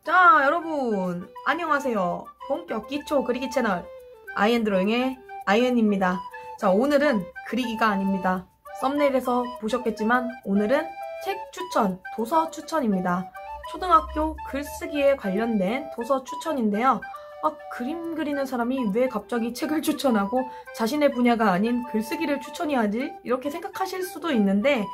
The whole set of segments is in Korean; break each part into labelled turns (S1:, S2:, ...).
S1: 자, 여러분 안녕하세요. 본격 기초 그리기 채널 아이앤드로잉의 아이앤입니다. 자, 오늘은 그리기가 아닙니다. 썸네일에서 보셨겠지만 오늘은 책 추천, 도서 추천입니다. 초등학교 글쓰기에 관련된 도서 추천인데요. 그림 그리는 사람이 왜 갑자기 책을 추천하고 자신의 분야가 아닌 글쓰기를 추천해야지? 이렇게 생각하실 수도 있는데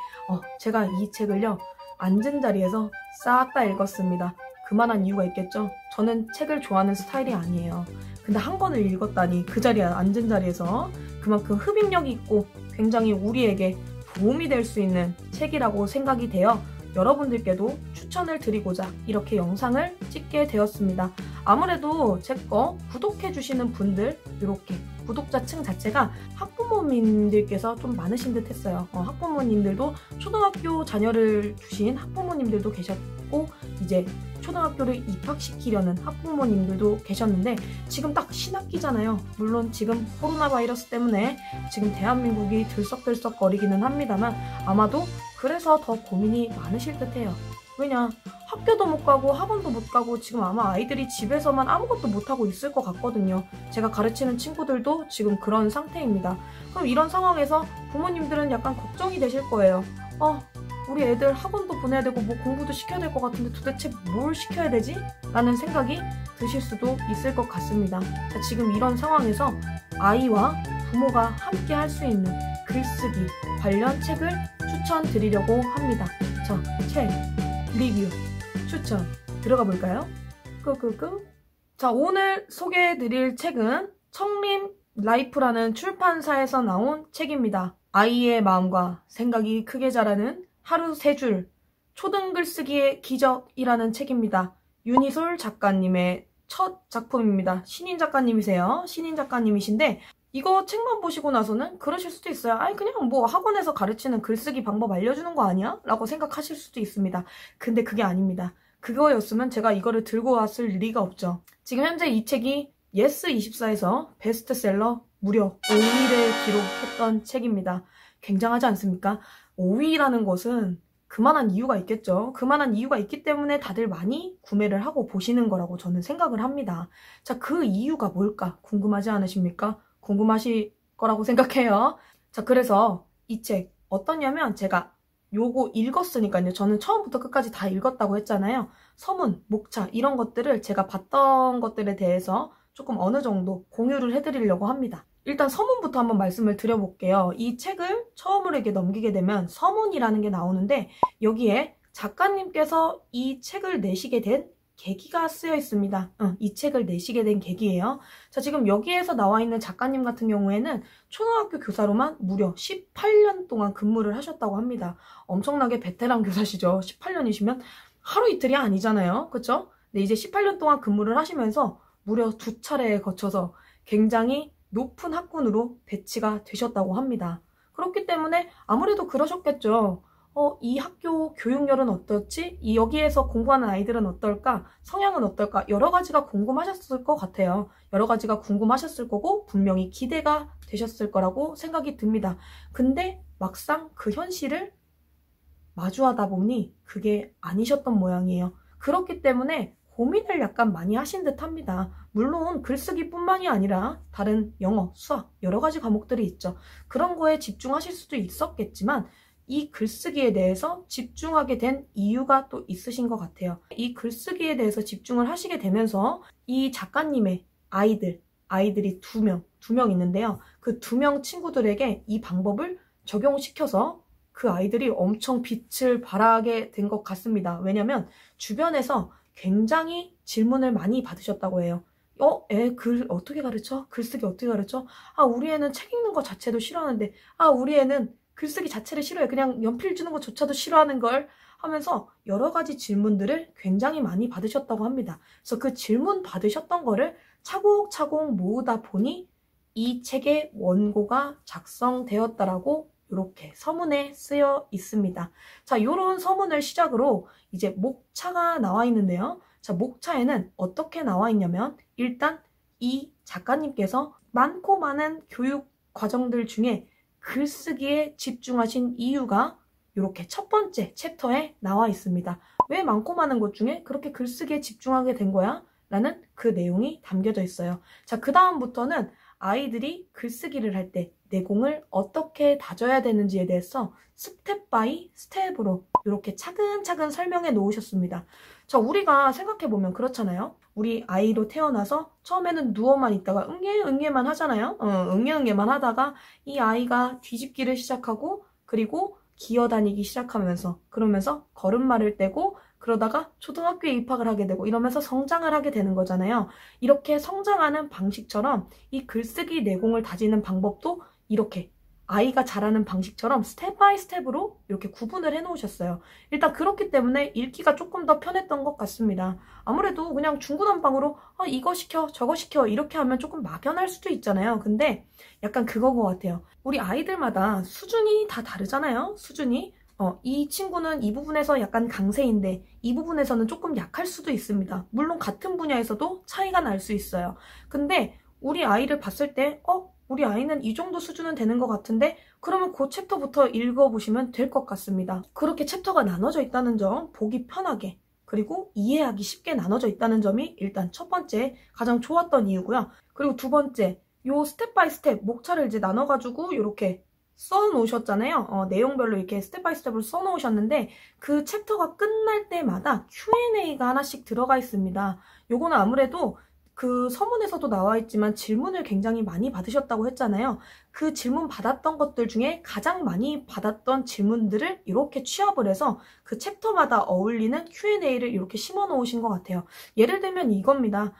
S1: 제가 이 책을요 앉은 자리에서 싹 다 읽었습니다. 그만한 이유가 있겠죠? 저는 책을 좋아하는 스타일이 아니에요. 근데 한 권을 읽었다니 그 자리에 앉은 자리에서 그만큼 흡입력이 있고 굉장히 우리에게 도움이 될 수 있는 책이라고 생각이 되어 여러분들께도 추천을 드리고자 이렇게 영상을 찍게 되었습니다. 아무래도 제 거 구독해주시는 분들, 이렇게 구독자층 자체가 학부모님들께서 좀 많으신 듯 했어요. 학부모님들도 초등학교 자녀를 두신 학부모님들도 계셨고 이제 초등학교를 입학시키려는 학부모님들도 계셨는데 지금 딱 신학기잖아요. 물론 지금 코로나 바이러스 때문에 지금 대한민국이 들썩들썩거리기는 합니다만 아마도 그래서 더 고민이 많으실 듯해요. 왜냐, 학교도 못 가고 학원도 못 가고 지금 아마 아이들이 집에서만 아무것도 못하고 있을 것 같거든요. 제가 가르치는 친구들도 지금 그런 상태입니다. 그럼 이런 상황에서 부모님들은 약간 걱정이 되실 거예요. 우리 애들 학원도 보내야 되고 뭐 공부도 시켜야 될 것 같은데 도대체 뭘 시켜야 되지? 라는 생각이 드실 수도 있을 것 같습니다. 자, 지금 이런 상황에서 아이와 부모가 함께 할 수 있는 글쓰기 관련 책을 추천드리려고 합니다. 자, 책 리뷰 추천 들어가 볼까요? 끄끄끄. 자, 오늘 소개해드릴 책은 청림 라이프라는 출판사에서 나온 책입니다. 아이의 마음과 생각이 크게 자라는 하루 3줄 초등글쓰기의 기적이라는 책입니다. 윤희솔 작가님의 첫 작품입니다. 신인 작가님이세요. 신인 작가님이신데 이거 책만 보시고 나서는 그러실 수도 있어요. 그냥 뭐 학원에서 가르치는 글쓰기 방법 알려주는 거 아니야? 라고 생각하실 수도 있습니다. 근데 그게 아닙니다. 그거였으면 제가 이거를 들고 왔을 리가 없죠. 지금 현재 이 책이 예스24에서 베스트셀러 무려 5위를 기록했던 책입니다. 굉장하지 않습니까? 5위라는 것은 그만한 이유가 있겠죠. 그만한 이유가 있기 때문에 다들 많이 구매를 하고 보시는 거라고 저는 생각을 합니다. 자, 그 이유가 뭘까? 궁금하지 않으십니까? 궁금하실 거라고 생각해요. 자, 그래서 이 책 어떠냐면 제가 요거 읽었으니까요. 저는 처음부터 끝까지 다 읽었다고 했잖아요. 서문, 목차 이런 것들을 제가 봤던 것들에 대해서 조금 어느 정도 공유를 해드리려고 합니다. 일단 서문부터 한번 말씀을 드려볼게요. 이 책을 처음으로 이렇게 넘기게 되면 서문이라는 게 나오는데 여기에 작가님께서 이 책을 내시게 된 계기가 쓰여 있습니다. 이 책을 내시게 된 계기예요. 자, 지금 여기에서 나와 있는 작가님 같은 경우에는 초등학교 교사로만 무려 18년 동안 근무를 하셨다고 합니다. 엄청나게 베테랑 교사시죠. 18년이시면 하루 이틀이 아니잖아요. 그쵸? 근데 이제 18년 동안 근무를 하시면서 무려 2차례에 거쳐서 굉장히 높은 학군으로 배치가 되셨다고 합니다. 그렇기 때문에 아무래도 그러셨겠죠. 이 학교 교육열은 어떨지? 여기에서 공부하는 아이들은 어떨까? 성향은 어떨까? 여러 가지가 궁금하셨을 것 같아요. 여러 가지가 궁금하셨을 거고 분명히 기대가 되셨을 거라고 생각이 듭니다. 근데 막상 그 현실을 마주하다 보니 그게 아니셨던 모양이에요. 그렇기 때문에 고민을 약간 많이 하신 듯 합니다. 물론 글쓰기뿐만이 아니라 다른 영어, 수학 여러 가지 과목들이 있죠. 그런 거에 집중하실 수도 있었겠지만 이 글쓰기에 대해서 집중하게 된 이유가 또 있으신 것 같아요. 이 글쓰기에 대해서 집중을 하시게 되면서 이 작가님의 아이들이 두 명 있는데요. 그 2명 친구들에게 이 방법을 적용시켜서 그 아이들이 엄청 빛을 발하게 된 것 같습니다. 왜냐면 주변에서 굉장히 질문을 많이 받으셨다고 해요. 애 글 어떻게 가르쳐? 글쓰기 어떻게 가르쳐? 우리 애는 책 읽는 거 자체도 싫어하는데 우리 애는 글쓰기 자체를 싫어해. 그냥 연필 주는 것조차도 싫어하는 걸 하면서 여러 가지 질문들을 굉장히 많이 받으셨다고 합니다. 그래서 그 질문 받으셨던 거를 차곡차곡 모으다 보니 이 책의 원고가 작성되었다라고 이렇게 서문에 쓰여 있습니다. 자, 이런 서문을 시작으로 이제 목차가 나와 있는데요. 자, 목차에는 어떻게 나와 있냐면 일단 이 작가님께서 많고 많은 교육 과정들 중에 글쓰기에 집중하신 이유가 이렇게 첫 번째 챕터에 나와 있습니다. 왜 많고 많은 것 중에 그렇게 글쓰기에 집중하게 된 거야? 라는 그 내용이 담겨져 있어요. 자, 그 다음부터는 아이들이 글쓰기를 할 때 내공을 어떻게 다져야 되는지에 대해서 스텝 바이 스텝으로 이렇게 차근차근 설명해 놓으셨습니다. 자, 우리가 생각해보면 그렇잖아요. 우리 아이로 태어나서 처음에는 누워만 있다가 응애응애만 하잖아요. 응애응애만 하다가 이 아이가 뒤집기를 시작하고 그리고 기어다니기 시작하면서 그러면서 걸음마를 떼고 그러다가 초등학교에 입학을 하게 되고 이러면서 성장을 하게 되는 거잖아요. 이렇게 성장하는 방식처럼 이 글쓰기 내공을 다지는 방법도 이렇게 아이가 자라는 방식처럼 스텝 바이 스텝으로 이렇게 구분을 해 놓으셨어요. 일단 그렇기 때문에 읽기가 조금 더 편했던 것 같습니다. 아무래도 그냥 중구난방으로 이거 시켜 저거 시켜 이렇게 하면 조금 막연할 수도 있잖아요. 근데 약간 그건 것 같아요. 우리 아이들마다 수준이 다 다르잖아요. 수준이. 이 친구는 이 부분에서 약간 강세인데 이 부분에서는 조금 약할 수도 있습니다. 물론 같은 분야에서도 차이가 날 수 있어요. 근데 우리 아이를 봤을 때 우리 아이는 이 정도 수준은 되는 것 같은데 그러면 그 챕터부터 읽어보시면 될 것 같습니다. 그렇게 챕터가 나눠져 있다는 점 보기 편하게 그리고 이해하기 쉽게 나눠져 있다는 점이 일단 첫 번째 가장 좋았던 이유고요. 그리고 두 번째 요 스텝 바이 스텝 목차를 이제 나눠가지고 이렇게 써놓으셨잖아요. 내용별로 이렇게 스텝 바이 스텝으로 써놓으셨는데 그 챕터가 끝날 때마다 Q&A가 하나씩 들어가 있습니다. 요거는 아무래도 그 서문에서도 나와 있지만 질문을 굉장히 많이 받으셨다고 했잖아요. 그 질문 받았던 것들 중에 가장 많이 받았던 질문들을 이렇게 취합을 해서 그 챕터마다 어울리는 Q&A를 이렇게 심어 놓으신 것 같아요. 예를 들면 이겁니다.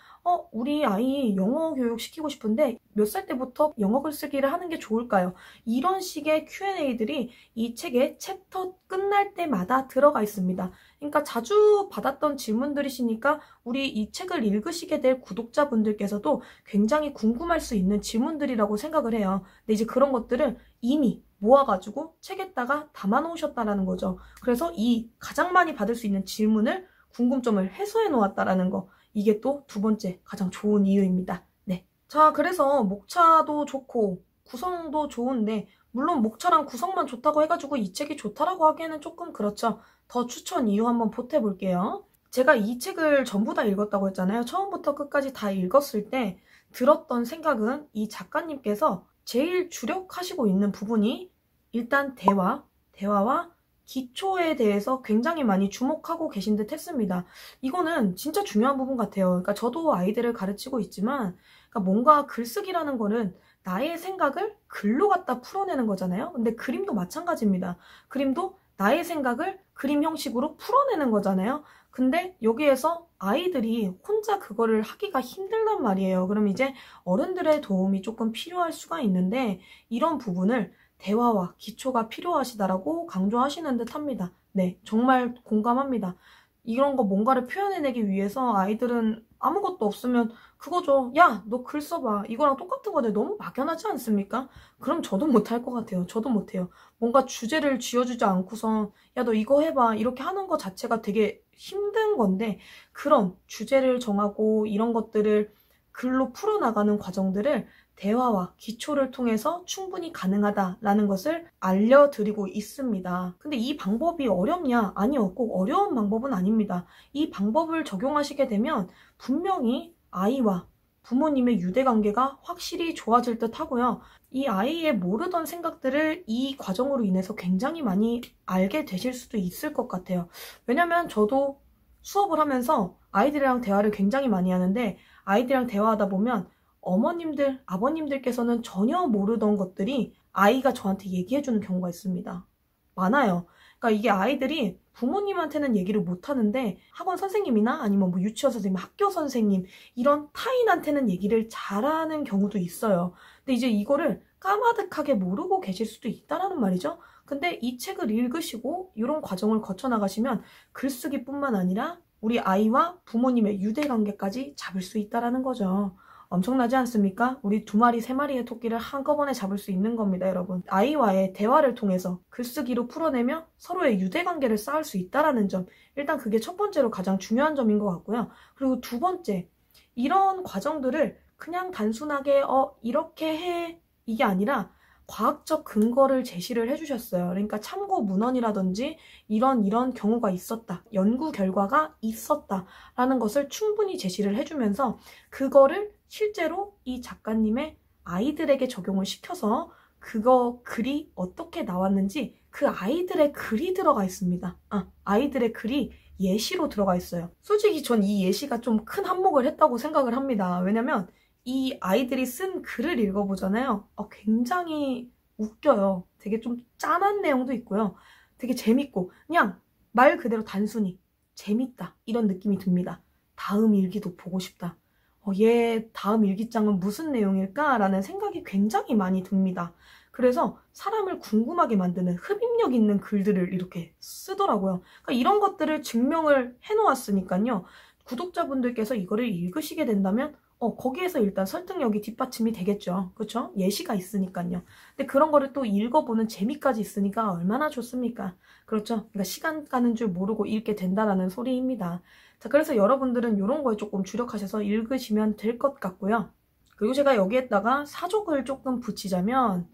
S1: 우리 아이 영어 교육 시키고 싶은데 몇 살 때부터 영어 글쓰기를 하는 게 좋을까요? 이런 식의 Q&A들이 이 책의 챕터 끝날 때마다 들어가 있습니다. 그러니까 자주 받았던 질문들이시니까 우리 이 책을 읽으시게 될 구독자분들께서도 굉장히 궁금할 수 있는 질문들이라고 생각을 해요. 근데 이제 그런 것들을 이미 모아가지고 책에다가 담아 놓으셨다라는 거죠. 그래서 이 가장 많이 받을 수 있는 질문을 궁금점을 해소해 놓았다라는 거. 이게 또 두 번째 가장 좋은 이유입니다. 네. 자, 그래서 목차도 좋고 구성도 좋은데 물론 목차랑 구성만 좋다고 해가지고 이 책이 좋다라고 하기에는 조금 그렇죠. 더 추천 이유 한번 보태볼게요. 제가 이 책을 전부 다 읽었다고 했잖아요. 처음부터 끝까지 다 읽었을 때 들었던 생각은 이 작가님께서 제일 주력하시고 있는 부분이 일단 대화와 기초에 대해서 굉장히 많이 주목하고 계신 듯 했습니다. 이거는 진짜 중요한 부분 같아요. 그러니까 저도 아이들을 가르치고 있지만 그러니까 뭔가 글쓰기라는 거는 나의 생각을 글로 갖다 풀어내는 거잖아요. 근데 그림도 마찬가지입니다. 그림도 나의 생각을 그림 형식으로 풀어내는 거잖아요. 근데 여기에서 아이들이 혼자 그거를 하기가 힘들단 말이에요. 그럼 이제 어른들의 도움이 조금 필요할 수가 있는데 이런 부분을 대화와 기초가 필요하시다라고 강조하시는 듯 합니다. 네, 정말 공감합니다. 이런 거 뭔가를 표현해내기 위해서 아이들은 아무것도 없으면 그거죠. 야, 너 글 써봐. 이거랑 똑같은 건데 너무 막연하지 않습니까? 그럼 저도 못할 것 같아요. 저도 못해요. 뭔가 주제를 쥐어주지 않고서 야, 너 이거 해봐. 이렇게 하는 거 자체가 되게 힘든 건데 그런 주제를 정하고 이런 것들을 글로 풀어나가는 과정들을 대화와 기초를 통해서 충분히 가능하다라는 것을 알려드리고 있습니다. 근데 이 방법이 어렵냐? 아니요. 꼭 어려운 방법은 아닙니다. 이 방법을 적용하시게 되면 분명히 아이와 부모님의 유대관계가 확실히 좋아질 듯 하고요. 이 아이의 모르던 생각들을 이 과정으로 인해서 굉장히 많이 알게 되실 수도 있을 것 같아요. 왜냐면 저도 수업을 하면서 아이들이랑 대화를 굉장히 많이 하는데 아이들이랑 대화하다 보면 어머님들, 아버님들께서는 전혀 모르던 것들이 아이가 저한테 얘기해주는 경우가 있습니다. 많아요. 그러니까 이게 아이들이 부모님한테는 얘기를 못하는데 학원 선생님이나 아니면 뭐 유치원 선생님, 학교 선생님 이런 타인한테는 얘기를 잘하는 경우도 있어요. 근데 이제 이거를 까마득하게 모르고 계실 수도 있다라는 말이죠. 근데 이 책을 읽으시고 이런 과정을 거쳐 나가시면 글쓰기뿐만 아니라 우리 아이와 부모님의 유대관계까지 잡을 수 있다라는 거죠. 엄청나지 않습니까? 우리 2마리, 3마리의 토끼를 한꺼번에 잡을 수 있는 겁니다, 여러분. 아이와의 대화를 통해서 글쓰기로 풀어내며 서로의 유대관계를 쌓을 수 있다는 점. 일단 그게 첫 번째로 가장 중요한 점인 것 같고요. 그리고 두 번째, 이런 과정들을 그냥 단순하게 이렇게 해 이게 아니라 과학적 근거를 제시를 해주셨어요. 그러니까 참고 문헌이라든지 이런 경우가 있었다. 연구 결과가 있었다라는 것을 충분히 제시를 해주면서 그거를 실제로 이 작가님의 아이들에게 적용을 시켜서 그거 글이 어떻게 나왔는지 그 아이들의 글이 들어가 있습니다. 아이들의 글이 예시로 들어가 있어요. 솔직히 전 이 예시가 좀 큰 한몫을 했다고 생각을 합니다. 왜냐면 이 아이들이 쓴 글을 읽어보잖아요. 굉장히 웃겨요. 되게 좀 짠한 내용도 있고요. 되게 재밌고 그냥 말 그대로 단순히 재밌다 이런 느낌이 듭니다. 다음 일기도 보고 싶다. 얘 다음 일기장은 무슨 내용일까? 라는 생각이 굉장히 많이 듭니다. 그래서 사람을 궁금하게 만드는 흡입력 있는 글들을 이렇게 쓰더라고요. 그러니까 이런 것들을 증명을 해놓았으니까요. 구독자분들께서 이거를 읽으시게 된다면 거기에서 일단 설득력이 뒷받침이 되겠죠. 그렇죠? 예시가 있으니까요. 근데 그런 거를 또 읽어보는 재미까지 있으니까 얼마나 좋습니까? 그렇죠? 그러니까 시간 가는 줄 모르고 읽게 된다라는 소리입니다. 자, 그래서 여러분들은 이런 거에 조금 주력하셔서 읽으시면 될 것 같고요. 그리고 제가 여기에다가 사족을 조금 붙이자면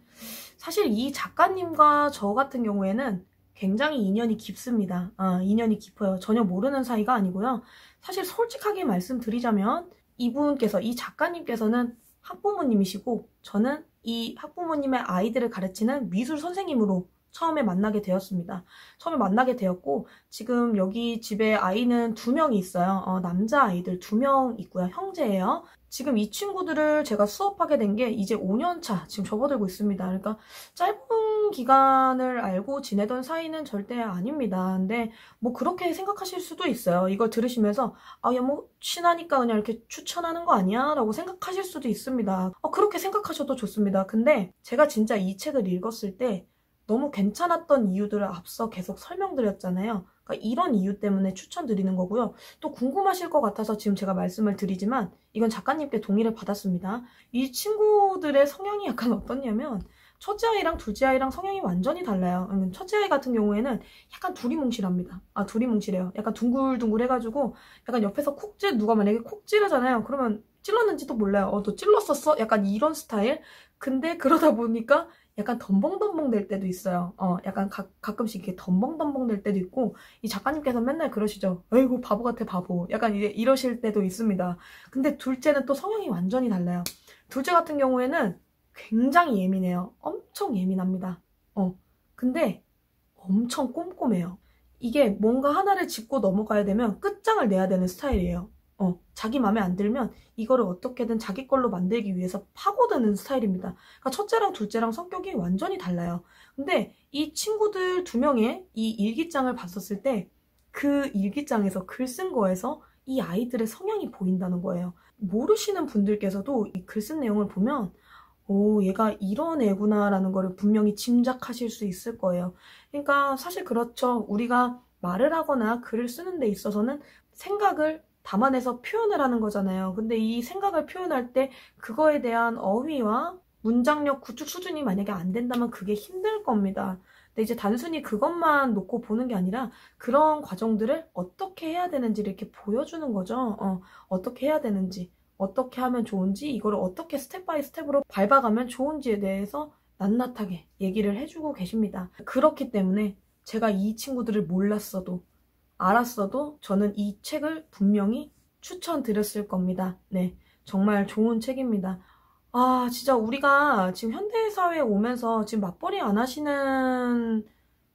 S1: 사실 이 작가님과 저 같은 경우에는 굉장히 인연이 깊습니다. 인연이 깊어요. 전혀 모르는 사이가 아니고요. 사실 솔직하게 말씀드리자면 이분께서, 이 작가님께서는 학부모님이시고 저는 이 학부모님의 아이들을 가르치는 미술 선생님으로 처음에 만나게 되었습니다. 처음에 만나게 되었고 지금 여기 집에 아이는 2명이 있어요. 남자 아이들 2명 있고요. 형제예요. 지금 이 친구들을 제가 수업하게 된 게 이제 5년차 지금 접어들고 있습니다. 그러니까 짧은 기간을 알고 지내던 사이는 절대 아닙니다. 근데 뭐 그렇게 생각하실 수도 있어요. 이걸 들으시면서 야 뭐 친하니까 그냥 이렇게 추천하는 거 아니야? 라고 생각하실 수도 있습니다. 그렇게 생각하셔도 좋습니다. 근데 제가 진짜 이 책을 읽었을 때 너무 괜찮았던 이유들을 앞서 계속 설명드렸잖아요. 그러니까 이런 이유 때문에 추천드리는 거고요. 또 궁금하실 것 같아서 지금 제가 말씀을 드리지만 이건 작가님께 동의를 받았습니다. 이 친구들의 성향이 약간 어떻냐면 첫째 아이랑 둘째 아이랑 성향이 완전히 달라요. 첫째 아이 같은 경우에는 약간 두리뭉실합니다. 두리뭉실해요. 약간 둥글둥글 해가지고 약간 옆에서 누가 만약에 콕 찌르잖아요. 그러면 찔렀는지도 몰라요. 너 찔렀었어? 약간 이런 스타일? 근데 그러다 보니까 약간 덤벙덤벙 될 때도 있어요. 약간 가끔씩 이렇게 덤벙덤벙 될 때도 있고, 이 작가님께서 맨날 그러시죠. 아이고, 바보 같아, 바보. 약간 이러실 때도 있습니다. 근데 둘째는 또 성향이 완전히 달라요. 둘째 같은 경우에는 굉장히 예민해요. 엄청 예민합니다. 근데 엄청 꼼꼼해요. 이게 뭔가 하나를 짚고 넘어가야 되면 끝장을 내야 되는 스타일이에요. 자기 맘에 안 들면 이거를 어떻게든 자기 걸로 만들기 위해서 파고드는 스타일입니다. 그러니까 첫째랑 둘째랑 성격이 완전히 달라요. 근데 이 친구들 2명의 이 일기장을 봤었을 때 그 일기장에서 글 쓴 거에서 이 아이들의 성향이 보인다는 거예요. 모르시는 분들께서도 이 글 쓴 내용을 보면 얘가 이런 애구나 라는 거를 분명히 짐작하실 수 있을 거예요. 그러니까 사실 그렇죠. 우리가 말을 하거나 글을 쓰는 데 있어서는 생각을 담아내서 표현을 하는 거잖아요. 근데 이 생각을 표현할 때 그거에 대한 어휘와 문장력 구축 수준이 만약에 안 된다면 그게 힘들 겁니다. 근데 이제 단순히 그것만 놓고 보는 게 아니라 그런 과정들을 어떻게 해야 되는지를 이렇게 보여주는 거죠. 어떻게 해야 되는지, 어떻게 하면 좋은지, 이거를 어떻게 스텝 바이 스텝으로 밟아가면 좋은지에 대해서 낱낱하게 얘기를 해주고 계십니다. 그렇기 때문에 제가 이 친구들을 몰랐어도 알았어도 저는 이 책을 분명히 추천드렸을 겁니다. 네, 정말 좋은 책입니다. 진짜 우리가 지금 현대사회에 오면서 지금 맞벌이 안 하시는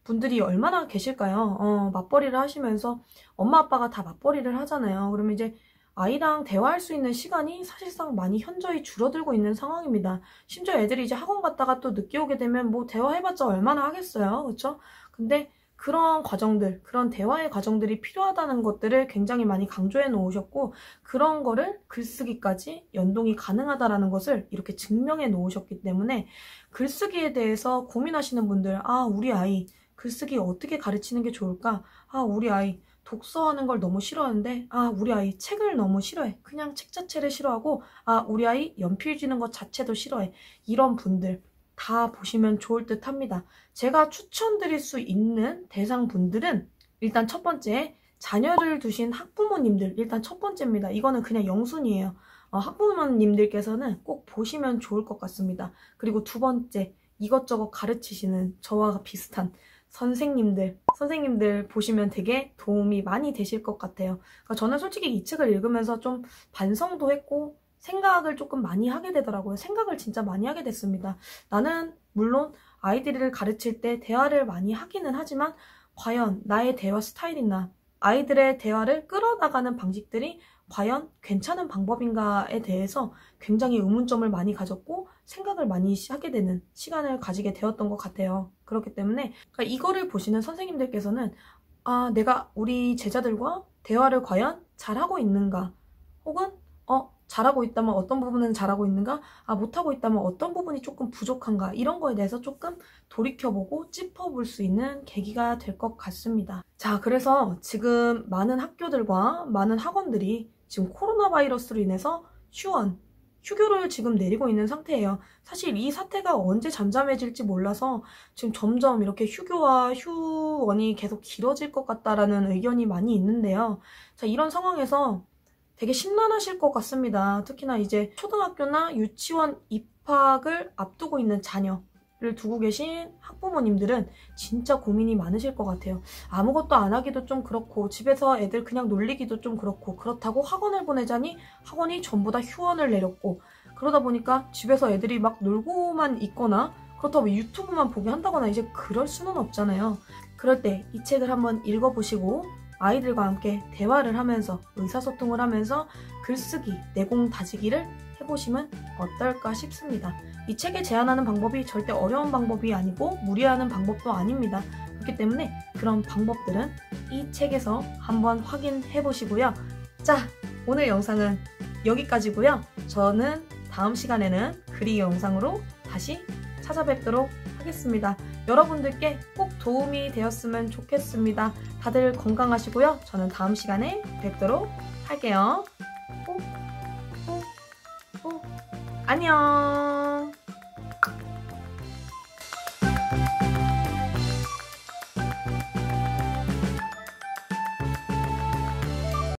S1: 분들이 얼마나 계실까요? 맞벌이를 하시면서 엄마 아빠가 다 맞벌이를 하잖아요. 그러면 이제 아이랑 대화할 수 있는 시간이 사실상 많이 현저히 줄어들고 있는 상황입니다. 심지어 애들이 이제 학원 갔다가 또 늦게 오게 되면 뭐 대화해봤자 얼마나 하겠어요. 그렇죠? 근데 그런 과정들, 그런 대화의 과정들이 필요하다는 것들을 굉장히 많이 강조해 놓으셨고 그런 거를 글쓰기까지 연동이 가능하다는 것을 이렇게 증명해 놓으셨기 때문에 글쓰기에 대해서 고민하시는 분들, 우리 아이 글쓰기 어떻게 가르치는 게 좋을까? 우리 아이 독서하는 걸 너무 싫어하는데 우리 아이 책을 너무 싫어해. 그냥 책 자체를 싫어하고 우리 아이 연필 쥐는 것 자체도 싫어해. 이런 분들 다 보시면 좋을 듯 합니다. 제가 추천드릴 수 있는 대상분들은 일단 첫 번째, 자녀를 두신 학부모님들. 일단 첫 번째입니다. 이거는 그냥 영순이에요. 학부모님들께서는 꼭 보시면 좋을 것 같습니다. 그리고 두 번째, 이것저것 가르치시는 저와 비슷한 선생님들 보시면 되게 도움이 많이 되실 것 같아요. 그러니까 저는 솔직히 이 책을 읽으면서 좀 반성도 했고 생각을 조금 많이 하게 되더라고요. 생각을 진짜 많이 하게 됐습니다. 나는 물론 아이들을 가르칠 때 대화를 많이 하기는 하지만 과연 나의 대화 스타일이나 아이들의 대화를 끌어나가는 방식들이 과연 괜찮은 방법인가에 대해서 굉장히 의문점을 많이 가졌고 생각을 많이 하게 되는 시간을 가지게 되었던 것 같아요. 그렇기 때문에 그러니까 이거를 보시는 선생님들께서는 내가 우리 제자들과 대화를 과연 잘하고 있는가, 혹은 잘하고 있다면 어떤 부분은 잘하고 있는가, 못하고 있다면 어떤 부분이 조금 부족한가, 이런 거에 대해서 조금 돌이켜보고 짚어볼 수 있는 계기가 될 것 같습니다. 자, 그래서 지금 많은 학교들과 많은 학원들이 지금 코로나 바이러스로 인해서 휴교를 지금 내리고 있는 상태예요. 사실 이 사태가 언제 잠잠해질지 몰라서 지금 점점 이렇게 휴교와 휴원이 계속 길어질 것 같다라는 의견이 많이 있는데요. 자, 이런 상황에서 되게 심란하실 것 같습니다. 특히나 이제 초등학교나 유치원 입학을 앞두고 있는 자녀를 두고 계신 학부모님들은 진짜 고민이 많으실 것 같아요. 아무것도 안 하기도 좀 그렇고 집에서 애들 그냥 놀리기도 좀 그렇고, 그렇다고 학원을 보내자니 학원이 전부 다 휴원을 내렸고, 그러다 보니까 집에서 애들이 막 놀고만 있거나 그렇다고 유튜브만 보게 한다거나 이제 그럴 수는 없잖아요. 그럴 때 이 책을 한번 읽어보시고 아이들과 함께 대화를 하면서 의사소통을 하면서 글쓰기, 내공 다지기를 해보시면 어떨까 싶습니다. 이 책에 제안하는 방법이 절대 어려운 방법이 아니고 무리하는 방법도 아닙니다. 그렇기 때문에 그런 방법들은 이 책에서 한번 확인해 보시고요. 자, 오늘 영상은 여기까지고요. 저는 다음 시간에는 그리기 영상으로 다시 찾아뵙도록 하겠습니다. 여러분들께 꼭 도움이 되었으면 좋겠습니다. 다들 건강하시고요. 저는 다음 시간에 뵙도록 할게요. 안녕.